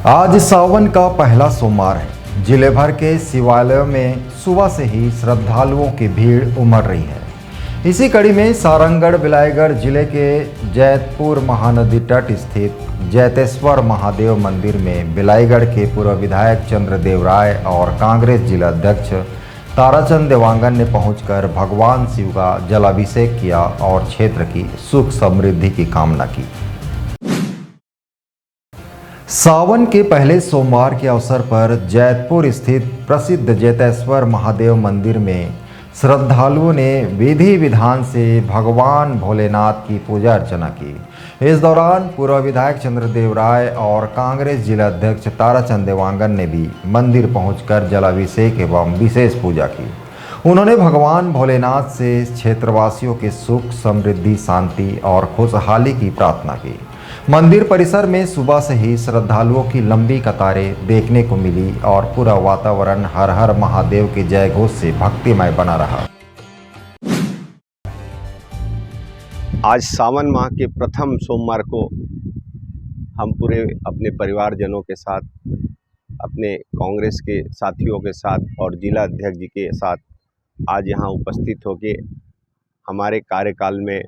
आज सावन का पहला सोमवार है। जिले भर के शिवालयों में सुबह से ही श्रद्धालुओं की भीड़ उमड़ रही है। इसी कड़ी में सारंगढ़ बिलाईगढ़ जिले के जैतपुर महानदी तट स्थित जैतेश्वर महादेव मंदिर में बिलाईगढ़ के पूर्व विधायक चंद्रदेव राय और कांग्रेस जिला अध्यक्ष ताराचंद देवांगन ने पहुंचकर भगवान शिव का जलाभिषेक किया और क्षेत्र की सुख समृद्धि की कामना की। सावन के पहले सोमवार के अवसर पर जैतपुर स्थित प्रसिद्ध जैतेश्वर महादेव मंदिर में श्रद्धालुओं ने विधि विधान से भगवान भोलेनाथ की पूजा अर्चना की। इस दौरान पूर्व विधायक चंद्रदेव राय और कांग्रेस जिला अध्यक्ष ताराचंद देवांगन ने भी मंदिर पहुंचकर जलाभिषेक एवं विशेष पूजा की। उन्होंने भगवान भोलेनाथ से क्षेत्रवासियों के सुख समृद्धि शांति और खुशहाली की प्रार्थना की। मंदिर परिसर में सुबह से ही श्रद्धालुओं की लंबी कतारें देखने को मिली और पूरा वातावरण हर हर महादेव के जय घोष से भक्तिमय बना रहा। आज सावन माह के प्रथम सोमवार को हम पूरे अपने परिवारजनों के साथ, अपने कांग्रेस के साथियों के साथ और जिला अध्यक्ष जी के साथ आज यहाँ उपस्थित होके हमारे कार्यकाल में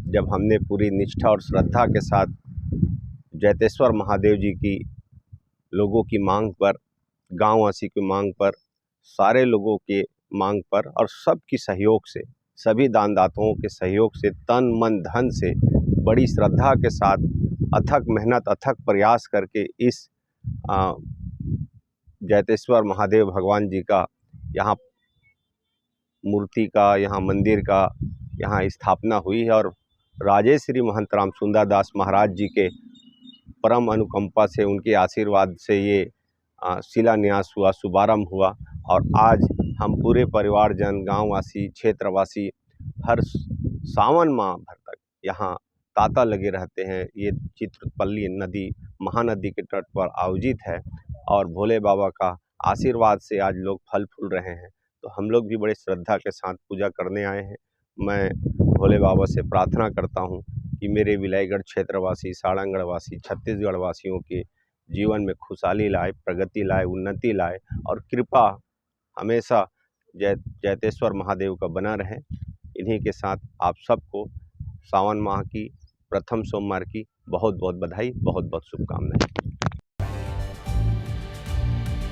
जब हमने पूरी निष्ठा और श्रद्धा के साथ जैतेश्वर महादेव जी की लोगों की मांग पर, गांववासी की मांग पर, सारे लोगों के मांग पर और सबकी सहयोग से, सभी दानदाताओं के सहयोग से, तन मन धन से, बड़ी श्रद्धा के साथ, अथक मेहनत, अथक प्रयास करके इस जैतेश्वर महादेव भगवान जी का यहाँ मूर्ति का, यहाँ मंदिर का यहाँ स्थापना हुई है। और राजेश्री महंत राम सुंदर दास महाराज जी के परम अनुकंपा से, उनके आशीर्वाद से ये शिलान्यास हुआ, शुभारंभ हुआ। और आज हम पूरे परिवारजन, गांववासी, क्षेत्रवासी हर सावन माह भर तक यहाँ तांता लगे रहते हैं। ये चित्रपल्ली नदी, महानदी के तट पर आयोजित है और भोले बाबा का आशीर्वाद से आज लोग फल फूल रहे हैं। तो हम लोग भी बड़े श्रद्धा के साथ पूजा करने आए हैं। मैं भोले बाबा से प्रार्थना करता हूं कि मेरे बिलाईगढ़ क्षेत्रवासी, सारंगढ़ वासी, छत्तीसगढ़ वासियों के जीवन में खुशहाली लाए, प्रगति लाए, उन्नति लाए और कृपा हमेशा जैतेश्वर महादेव का बना रहे। इन्हीं के साथ आप सबको सावन माह की प्रथम सोमवार की बहुत बहुत बधाई, बहुत बहुत शुभकामनाएं।